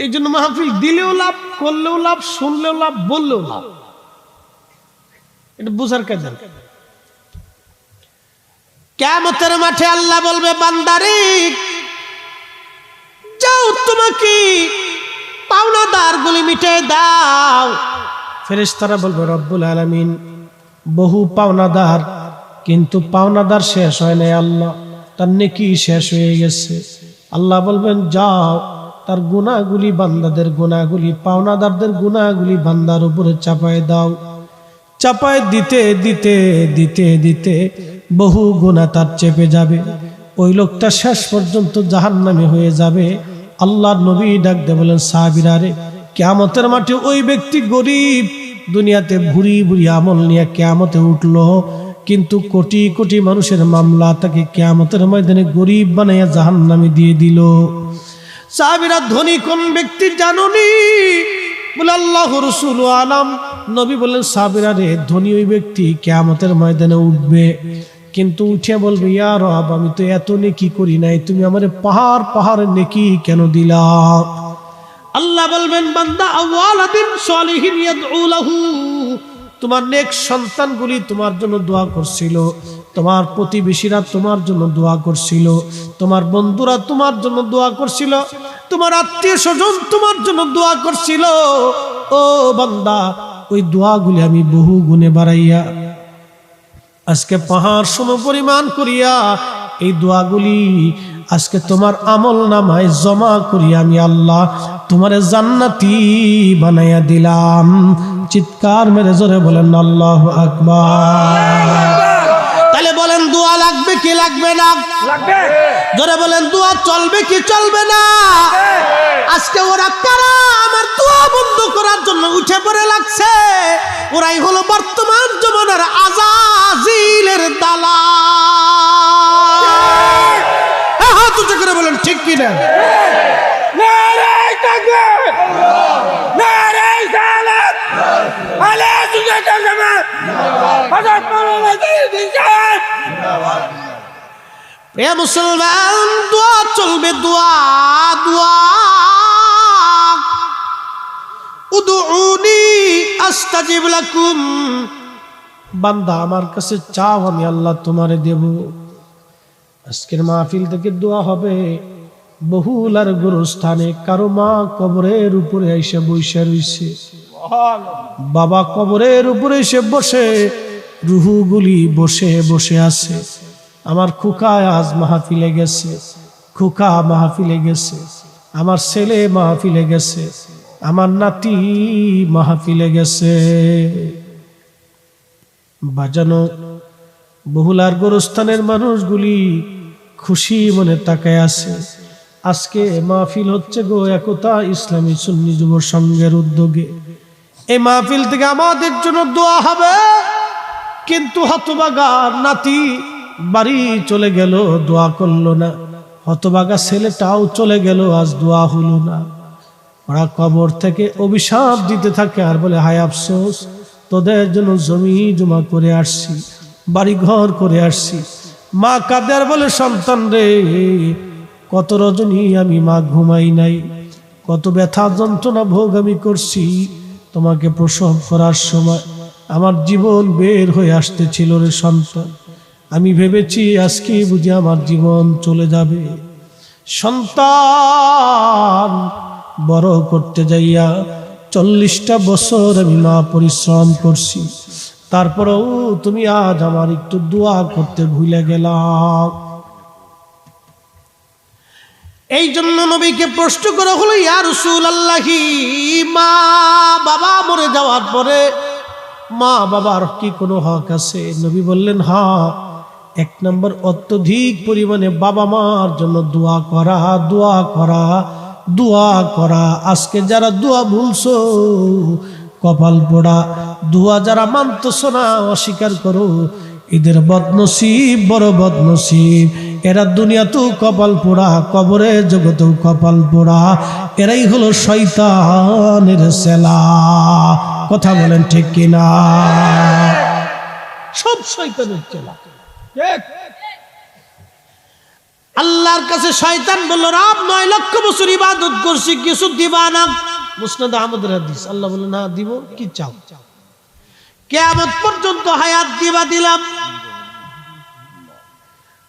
এই জন্য মাহফিল দিলেও লাভ, করলেও লাভ, শুনলেও লাভ, বললেও লাভ, এটা বুঝার কাজ। কিয়ামতের মাঠে আল্লাহ বলবে বান্দারে যাও তোমাকে পাওনাদার গুলি মিটিয়ে দাও। ফেরেশতারা বলবে রব্বুল আলামিন বহু পাওনাদার, কিন্তু পাওনাদার শেষ হয় নাই আল্লাহ, তার নেকি শেষ হয়ে গেছে। আল্লাহ বলবেন যাও তার গুনাহগুলি, বান্দাদের গুনাহগুলি, পাওনাদারদের গুনাহগুলি বান্দার উপরে চাপায় দাও। চাপায় দিতে দিতে দিতে দিতে বহু গুনাহ তার চেপে যাবে, ওই লোকটা শেষ পর্যন্ত জাহান্নামী হয়ে যাবে। আল্লাহর নবী ডাক দিয়ে বলেন সাহাবীরা রে, কিয়ামতের মাঠে ওই ব্যক্তি গরিব, দুনিয়াতে ভুরি ভুরি আমল নিয়ে কিয়ামতে উঠলো, কিন্তু কোটি কোটি মানুষের মামলা তাকে কিয়ামতের ময়দানে গরিব বানাইয়া জাহান্নামে দিয়ে দিল। সাহাবীরা ধনী কোন ব্যক্তি জানোনি? বলে আল্লাহ রাসূল আলাম। নবী বললেন সাহাবীরা রে, ধনী ওই ব্যক্তি কিয়ামতের ময়দানে উঠবে, কিন্তু উঠে বলবে ইয়া রব আমি তো এত নেকি করি নাই, তুমি আমারে পাহাড় পাহাড় নেকি কেন দিলা? আল্লাহ বলবেন বান্দা আওয়ালাদিন সালিহিন ইয়াদউ লাহু, তোমার নেক সন্তানগুলি তোমার জন্য দোয়া করছিল, তোমার প্রতিবেশীরা তোমার জন্য দোয়া করছিল, তোমার বন্ধুরা তোমার জন্য দোয়া করছিল, তোমার আত্মীয় স্বজন তোমার জন্য দোয়া করছিল। ও বান্দা ওই দোয়াগুলি আমি বহু গুণে বাড়াইয়া আজকে পাহাড় সম পরিমাণ করিয়া এই দোয়াগুলি আজকে তোমার আমল নামায় জমা করিয়া আমি আল্লাহ তোমারে জান্নাতি বানাইয়া দিলাম। চিৎকার মেরে জোরে বলেন আল্লাহু আকবার। তাহলে বলেন দোয়া লাগবে কি লাগবে না? লাগবে। জোরে বলেন দোয়া চলবে কি চলবে না? আজকে ওরা কারা আমার দোয়া বন্ধ করার জন্য উঠে পড়ে লাগছে? ওরাই হলো বর্তমান জমানার আজাজিলের দালাল। হাত উঁচু করে বলেন ঠিক কি না? নারে তাকবীর, নারে সালাত, আলা সুজাতা জামাত, হযরত মাওলানা সাইয়্যিদ সাহেব। এ মুসলমান দোয়া চলবে, দোয়া দোয়া। উদউনি আস্তাজিব লাকুম, বান্দা আমার কাছে চাও আমি আল্লাহ তোমারে দেব। আজকের মাহফিল থেকে দোয়া হবে বহুলার গুরুস্থানে, কারো মা কবরের উপরে এসে বসে রইছে, বাবা কবরের উপরে এসে বসে, রুহুগুলি বসে বসে আছে। আমার খোকা আজ মাহফিলে গেছে, খোকা মাহফিলে গেছে, আমার ছেলে মাহফিলে গেছে, আমার নাতি মাহফিলে গেছে। বাজানো বহুলার গোরস্থানের মানুষগুলি খুশি মনে তাকায় আছে। আজকে মাহফিল হচ্ছে গো একতা ইসলামী সুন্নি যুব সংঘের উদ্যোগে। এই মাহফিল থেকে আমাদের জন্য দোয়া হবে, কিন্তু হতভাগা নাতি বাড়ি চলে গেল, দোয়া করলো না। হতভাগা ছেলেটাও চলে গেল, আজ দোয়া হলো না। ওরা কবর থেকে অভিশাপ দিতে থাকে আর বলে হায় আফসোস, তোদের জন্য জমি জমা করে আসছি, বাড়ি ঘর করে আসছি। মা কাঁদে আর বলে সন্তান রে, কত রজনী আমি মা ঘুমাই নাই, কত ব্যথা যন্ত্রণা ভোগ আমি করছি। তোমাকে প্রসব করার সময় আমার জীবন বের হয়ে আসতেছিল রে সন্তান, আমি ভেবেছি আজকে বুঝি আমার জীবন চলে যাবে। সন্তান বড় করতে যাইয়া 40টা বছর আমি মা পরিশ্রম করছি, তারপরেও তুমি আজ আমার একটু দোয়া করতে ভুলে গেলাম। এই জন্য নবীকে প্রশ্ন করা হলো ইয়া রাসূলুল্লাহি, মা বাবা মরে যাওয়ার পরে মা বাবার কি কোনো হক আছে? নবী বললেন হ্যাঁ, 1 নম্বর অত্যধিক পরিমাণে বাবা মার জন্য দোয়া করা, দোয়া করা, দোয়া করা। আজকে যারা দোয়া ভুলছো কপাল পোড়া, দোয়া যারা মানতেছো না, অস্বীকার করো, এদের বদনসিব, বড় বদনসিব। এরা দুনিয়াতেও কপাল পোড়া, কবরে জগতেও কপাল পোড়া। এরাই হলো শয়তানের সেলা। কথা বলেন ঠিক কিনা? সব শয়তানের চেলা। আল্লাহর কাছে শয়তান বলল, রব 9 লক্ষ বছর ইবাদত করছি, কিছু দিবা না? মুসনাদ আহমদের হাদিস। আল্লাহ বললেন, হ্যাঁ দিব, কি চাও? কিয়ামত পর্যন্ত হায়াত দিবা, দিলাম।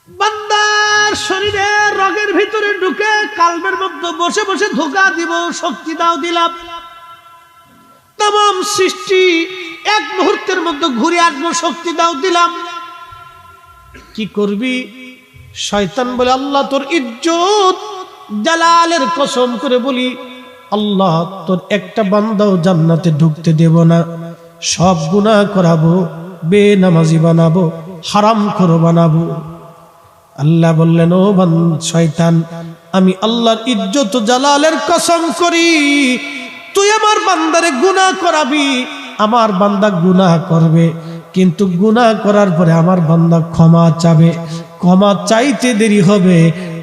বান্দার শরীরে রগের ভিতরে ঢুকে কালবের মধ্যে বসে বসে ধোঁকা দিব, শক্তি দাও, দিলাম। तमाम সৃষ্টি এক মুহূর্তের মধ্যে ঘুরে আসবো, শক্তি দাও, দিলাম। কি করবি? শয়তান বলে, আল্লাহ তোর ইজ্জত জালালের কসম করে বলি, আল্লাহ তোর একটা বান্দাও জান্নাতে ঢুকতে দেব না। সব গুনাহ করাবো, বেনামাজি বানাবো, হারামখোর বানাবো। আল্লাহ বললেন, ও শয়তান, আমি আল্লাহর ইজ্জত জালালের কসম করি, তুই আমার বান্দারে গুনাহ করাবি। আমার বান্দা গুনাহ করবে, কিন্তু গুনাহ করার পরে আমার বান্দা ক্ষমা চাবে। ক্ষমা চাইতে দেরি হবে,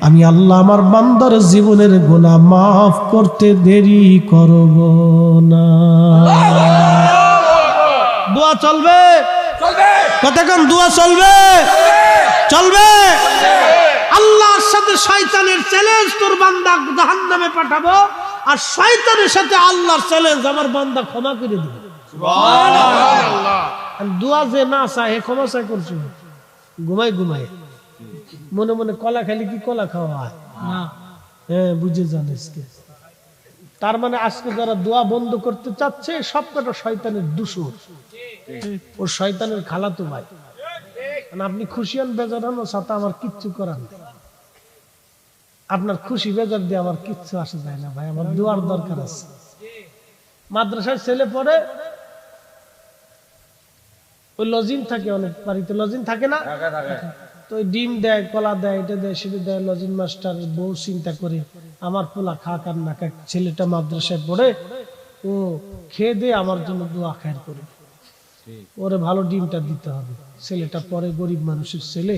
আমি আল্লাহ আমার বান্দার জীবনের গুনাহ মাফ করতে দেরি করব না। দোয়া চলবে, কতক্ষণ দোয়া চলবে? চলবে। আল্লাহর সাথে শয়তানের চ্যালেঞ্জ, তোর বান্দা জাহান্নামে পাঠাবো, আর শয়তানের সাথে আল্লাহর চ্যালেঞ্জ, আমার বান্দা ক্ষমা করে দিবে। সুবহানাল্লাহ। দোয়া যে না চায়, ক্ষমা চাই করছো, ঘুমাই ঘুমাই মনে মনে কলা খালি কি কলা খাওয়া হয় না? হ্যাঁ, বুঝে জানিস। তার মানে আজকে যারা দোয়া বন্ধ করতে চাচ্ছে, সবকটা শয়তানের দূষর, ওর শয়তানের খালাতো ভাই। আপনি খুশি হন বেজার হন, সাথে আমার কিচ্ছু করার নেই। আপনার খুশি বেজার দিয়ে আমার কিচ্ছু আসে যায় না ভাই, আমার দোয়ার দরকার আছে। মাদ্রাসায় ছেলে পড়ে, ওই লজিং থাকে, অনেক বাড়িতে লজিং থাকে না? তো ওই ডিম দেয়, কলা দেয়, এটা দেয়, সেটা দেয়। লজিং মাস্টার বউ চিন্তা করে, আমার পোলা খাক আর না খাক, ছেলেটা মাদ্রাসায় পড়ে, ও খেয়ে দিয়ে আমার জন্য দোয়া খায়ের করে, ওরে ভালো ডিমটা দিতে হবে। ছেলেটা পরে গরিব মানুষের ছেলে,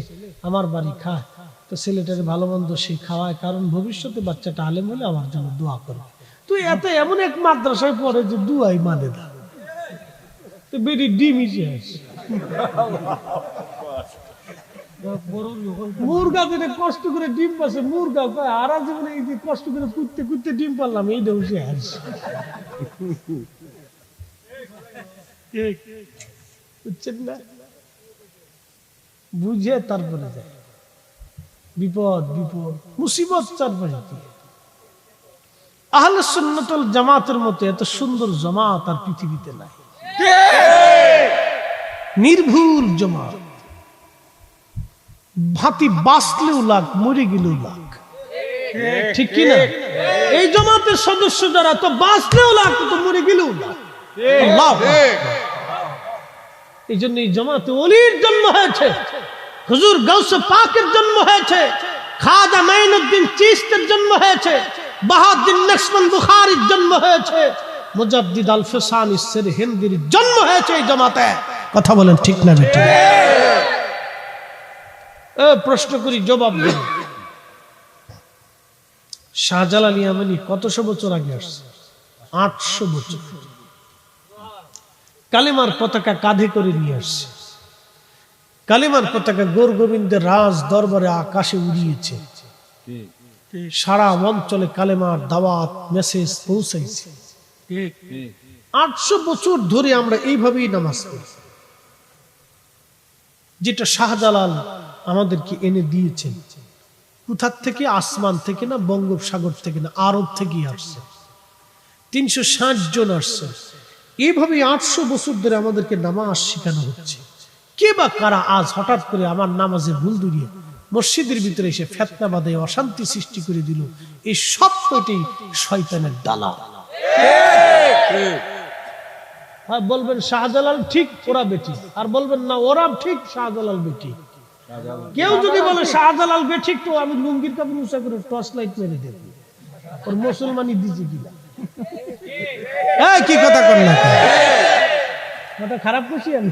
আমার বাড়ি খায়, তো ছেলেটাকে ভালো মন্দ সে খাওয়ায়, কারণ ভবিষ্যতে বাচ্চাটা আলেম হলে আমার জন্য দোয়া করে। তুই এত এমন এক মাদ্রাসায় পড়ে যে দুয়াই মানে না, তো বেরি ডিম ইতিহাস। মুরগা যেটা কষ্ট করে ডিম পাচ্ছে, মুরগা আর জীবনে এই যে কষ্ট করে কুদতে কুদতে ডিম পারলাম, এই দেশে আসে। বুঝছেন না? বুঝে তারপরে যায়। বিপদ বিপদ মুসিবত চারপাশে। আহলে সুন্নাত ওয়াল জামাতের মতো এত সুন্দর জামাত আর পৃথিবীতে নাই। নির্ভুল জামাত, ভাতি বাঁচলেও লাখ, মরে গেলেও লাখ। ঠিক কিনা? এই জামাতের সদস্য যারা, তো বাঁচলেও লাখ, তো মরে গেলেও লাখ। এই জন্য এই জামাতে ওলির জন্ম হয়েছে, হুজুর গাউসে পাকের জন্ম হয়েছে, খাজা মাইনুদ্দিন চিশতির জন্ম হয়েছে, বাহাউদ্দিন নকশবন্দ বুখারীর জন্ম হয়েছে, মুজাদ্দিদ আল ফিসানি সিরহিন্দির জন্ম হয়েছে এই জামাতে। কথা বলেন ঠিক না বেটি? প্রশ্ন করি, জবাব দেন। শাহজালাল ইয়ামানি কতশো বছর আগে আসছে? 800 বছর। কালেমার পতাকা কাঁধে করে নিয়ে আসছে। কালেমার পতাকা গোর গোবিন্দের রাজ দরবারে আকাশে উড়িয়েছে। সারা অঞ্চলে কালেমার দাওয়াত মেসেজ পৌঁছাইছে। 800 বছর ধরে আমরা এইভাবেই নামাজ পড়ি, যেটা শাহজালাল আমাদেরকে এনে দিয়েছেন। কোথা থেকে? আসমান থেকে না, বঙ্গোপসাগর থেকে না, আরব থেকে আসছে। 360 জন আসছে। এইভাবে 800 বছর ধরে আমাদেরকে নামাজ শেখানো হচ্ছে। কে বা কারা আজ হঠাৎ করে আমার নামাজে ভুল ধরিয়ে মসজিদের ভিতরে এসে ফেতনা বাঁধে, অশান্তি সৃষ্টি করে দিল? এই সব কয়টি শয়তানের দালা। বলবেন শাহজালাল ঠিক, ওরা বেটি, আর বলবেন না ওরা ঠিক, শাহজালাল বেটি। কেউ যদি বলে শাহজালাল বেঠিক, তো আমি লুঙ্গির কাপড় উঁচা করে টর্চ লাইট মেরে দেব, ওর মুসলমানি দিছে কিনা। কি কথা করলাম? কথা খারাপ করছি আমি?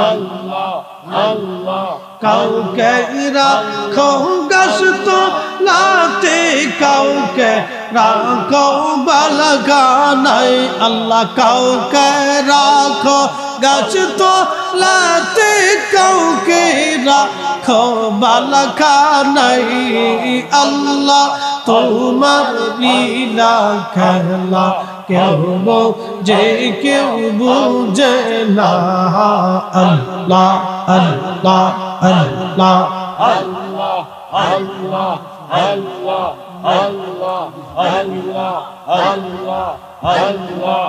আল্লাহ আল্লাহ কাউকে রাখো গাছ তলাতে কাউকে রাখো বালখানায় আল্লাহ কাউকে রাখো গাছ তলাতে কাউকে রাখো বালখানায় আল্লাহ তোমার লীলা খেলা কেউ যে কেউ বুঝে না আল্লাহ আল্লাহ আল্লাহ আল্লাহ আল্লাহ আল্লাহ আল্লাহ আল্লাহ আল্লাহ আল্লাহ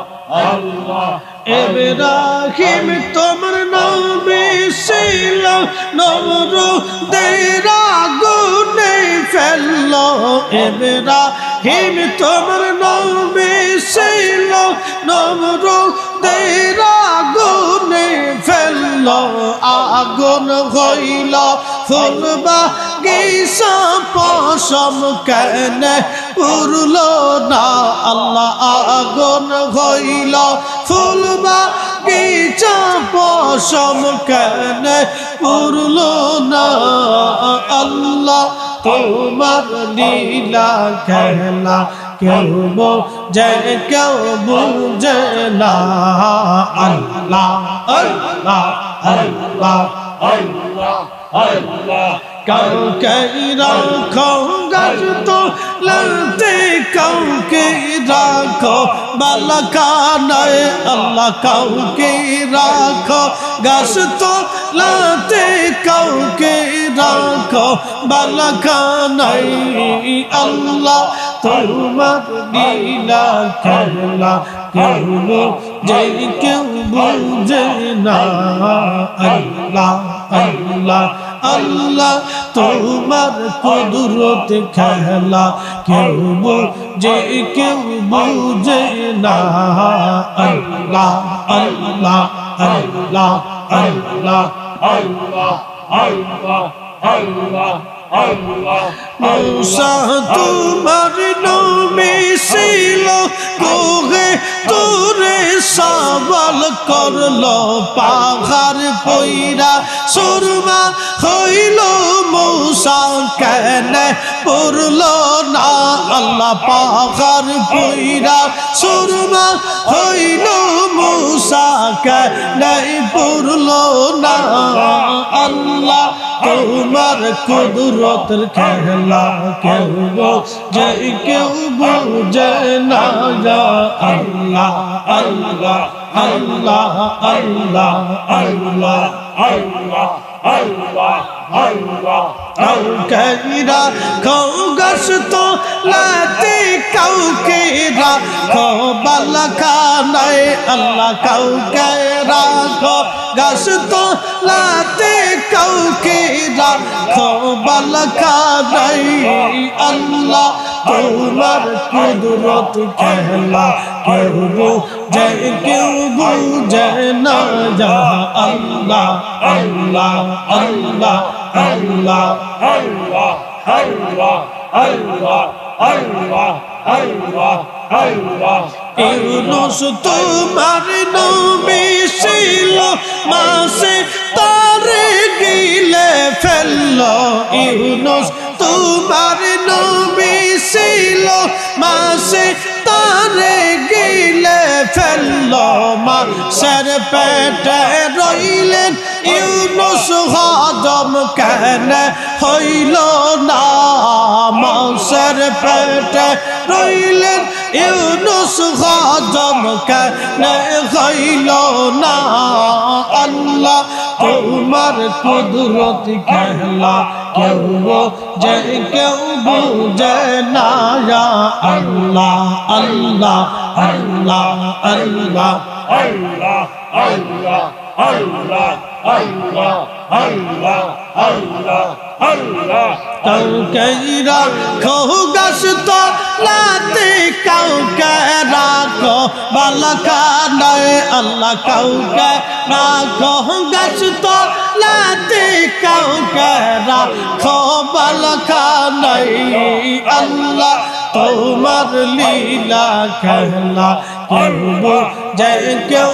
আল্লাহ ইব্রাহিম তোমার নবী ছিল নমরুদের আগুনে ফেললো ইব্রাহিম তোমার নবী ছিল নমরুদের আগুনে ফেললো আগুন হইল ফুলবা গিসা পশম কেন পুরলো না আল্লাহ আগুন হইল ফুলবা গিসা পশম কেন পুরলো না আল্লাহ তোমার লীলা খেলা কেউ বোঝে কেউ বুঝে না আল্লাহ আল্লাহ আল্লাহ আল্লাহ আল্লাহ কাউকে রাখো গাছ তলাতে কাউকে রাখো বালখানায় আল্লাহ কাউকে রাখো গাছ তলাতে কাউকে রাখো বালখানায় আল্লাহ তোমার লীলা খেলা কেউ যে কেউ বুঝে না আল্লাহ আল্লাহ আল্লাহ তোমার কুদরত খেলা কেউ যে কেউ বুঝে না আল্লাহ আল্লাহ আল্লাহ আল্লাহ আল্লাহ আল্লাহ আল্লাহ আল্লাহ মূসা তোমার নবী ছিল কোহে তোরে সওয়াল করলো পাহাড় পইরা সুরমা হইল মূসা কেন পড়লো না আল্লাহ পাহাড় পইরা সুরমা হইল মূসা কেন পড়লো না আল্লাহ তোমার কুদরতের খেলা কেউ যে কেউ বুঝে না আল্লাহ আল্লাহ আল্লাহ আল্লাহ আল্লাহ আল্লাহ আল্লাহ আল্লাহ কাউকে রাখো গাছ তলাতে কাউকে রাখো বালখানায় আল্লাহ কাউকে রাখো গাছ তলাতে কাউকে রাখো বালখানায় আল্লাহ তোমার কুদরত খেলা কেউ যে কেউ বুঝে না আল্লাহ আল্লাহ আল্লাহ আল্লাহ আল্লাহ আল্লাহ আল্লাহ আল্লাহ আল্লাহ আল্লাহ ইউনুস তোমার নবী ছিল মাসে তারে গিলে ফেললো ইউনুস তোমার নবী ছিল মাসে তারে গিলে ফেললো মাসের পেটে রইলেন ইউনুস হজম কেন হইল না মাসের পেটে রইলেন ইউনুস হজম কেন হইল না আল্লাহ তোমার কুদরত খেলা কেউ যে কেউ বুঝে না আল্লাহ আল্লাহ আল্লাহ আল্লাহ আল্লাহ আল্লাহ আল্লাহ আল্লাহ আল্লাহ আল্লাহ আল্লাহ কাউকে রাখো গাছ তলাতে কাউকে রাখো বালখানায় আল্লাহ কাউকে রাখো গাছ তলাতে কাউকে রাখো বালখানায় আল্লাহ তোমার লীলা খেলা কেউ যে কেউ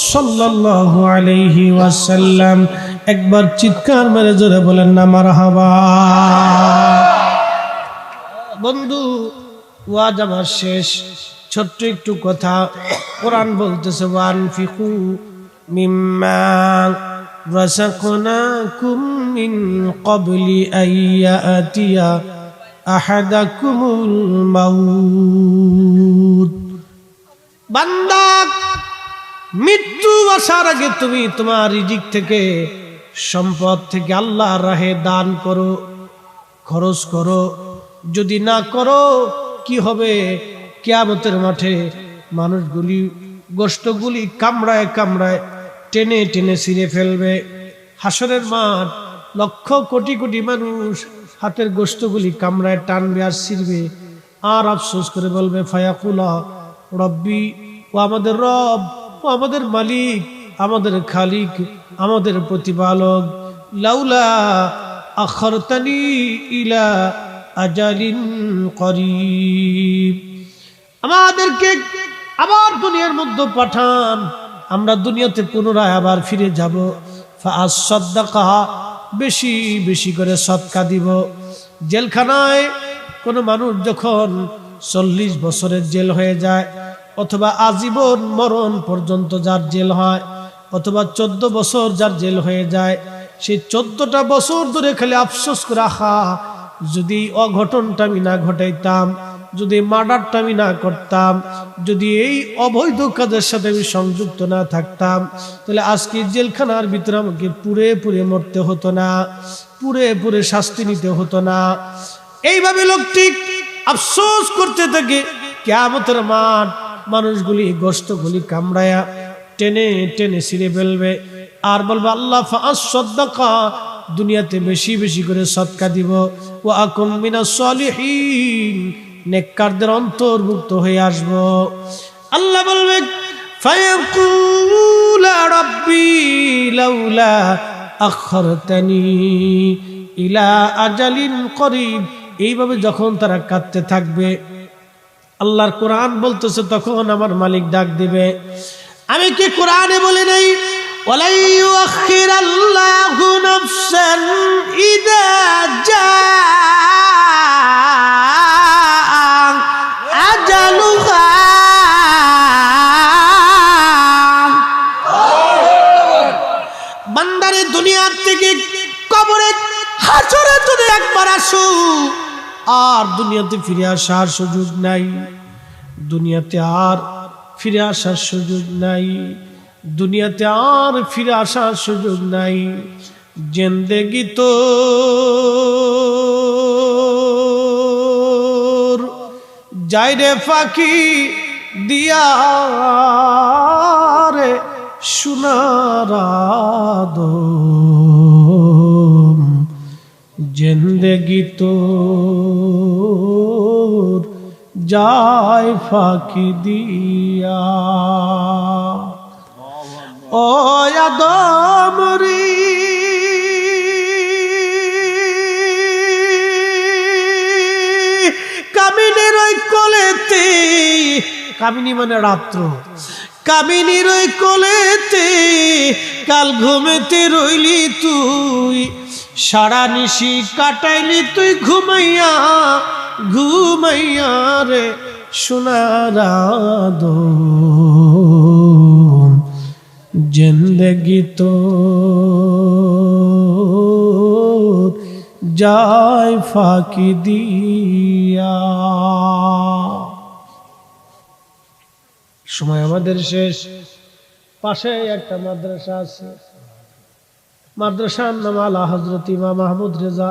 সাল্লাল্লাহু আলাইহি ওয়াসাল্লাম। একবার চিৎকার মেরে জোরে বলেন না মারহাবা। বন্ধু, ওয়াজ আমার শেষ, ছোট্ট একটু কথা। কোরআন বলতেছে ওয়ানফিকু মিম্মা রাযাকনাকুম মিন ক্বাবলি আইয়াতিয়া আহাদাকুমুল মাউত। বান্দা, মৃত্যু আসার আগে তুমি তোমার রিজিক থেকে, সম্পদ থেকে আল্লাহর রাহে দান করো, খরচ করো। যদি না করো কি হবে? কিয়ামতের মাঠে মানুষগুলি গোশতগুলি কামড়ায় কামড়ায় টেনে টেনে ছিঁড়ে ফেলবে। হাসরের মাঠ, লক্ষ কোটি কোটি মানুষ হাতের গোশতগুলি কামড়ায় টানবে আর ছিঁড়বে, আর আফসোস করে বলবে ফায়াকুলা রব্বি, ও আমাদের রব, ও আমাদের মালিক, আমাদের খালিক, আমাদের প্রতিপালক, লাউলা আখারতানি ইলা আজালিন করিব, আমাদেরকে আবার দুনিয়ার মধ্যে পাঠান, আমরা দুনিয়াতে পুনরায় আবার ফিরে যাব। ফাআসাদ্দাকা, বেশি বেশি করে সদকা দিব। জেলখানায় কোনো মানুষ যখন 40 বছরের জেল হয়ে যায়, অথবা আজীবন মরণ পর্যন্ত যার জেল হয়, অথবা 14 বছর যার জেল হয়ে যায়, সেই 14টা বছর ধরে খালি আফসোস করে, আহা যদি অঘটনটা আমি না ঘটাইতাম, যদি মার্ডারটা আমি না করতাম, যদি এই অবৈধ কাজের সাথে আমি সংযুক্ত না থাকতাম, তাহলে আজকে জেলখানার ভিতরে আমাকে পুড়ে পুড়ে মরতে হতো না, পুড়ে পুড়ে শাস্তি নিতে হতো না। এইভাবে লোকটি আফসোস করতে থাকে। কিয়ামতের মাঠ, মানুষগুলি গোশতগুলি কামড়ায়া টেনে টেনে ছিঁড়ে ফেলবে, আর বলবে আল্লাহ ফাআসাদ্দাকা, দুনিয়াতে বেশি বেশি করে সদকা দিব। ওয়া আকুম মিনাস সালিহিন, নেককারদের অন্তর্ভুক্ত হয়ে আসব। আল্লাহ বলবে ফায়াকুলা রাব্বি লাউলা আখারতানি ইলা আজালিন করিব। এইভাবে যখন তারা কাঁদতে থাকবে, আল্লাহর কোরআন বলতেছে তখন আমার মালিক ডাক দিবে। আমি কি কোরআনে বলে নাই ওয়ালা ইউআখিরাল্লাহু নাফসান ইযা জাআ আজালুহা। বান্দারে দুনিয়ার থেকে কবরে হাসরে যদি একবার আসো, আর দুনিয়াতে ফিরে আসার সুযোগ নাই, দুনিয়াতে আর ফিরে আসার সুযোগ নাই, দুনিয়াতে আর ফিরে আসার সুযোগ নাই। জিন্দেগি তো যাই রে ফাঁকি দিয়া রে সোনার জিন্দেগি তো যায় ফাঁকি দিয়া। ও আদম রে কামিনীর ওই কোলেতে, কামিনী মানে রাত্র, কামিনীর ওই কোলেতে কাল ঘুমেতে রইলি তুই, সারা নিশি কাটাইলি তুই ঘুমাইয়া ঘুমাইয়া রে সোনার আদম। জিন্দেগি তো যায় ফাঁকি দিয়া। সময় আমাদের শেষ। পাশে একটা মাদ্রাসা আছে, মাদ্রাসার নাম আলা হযরত ইমাম মাহমুদ রেজা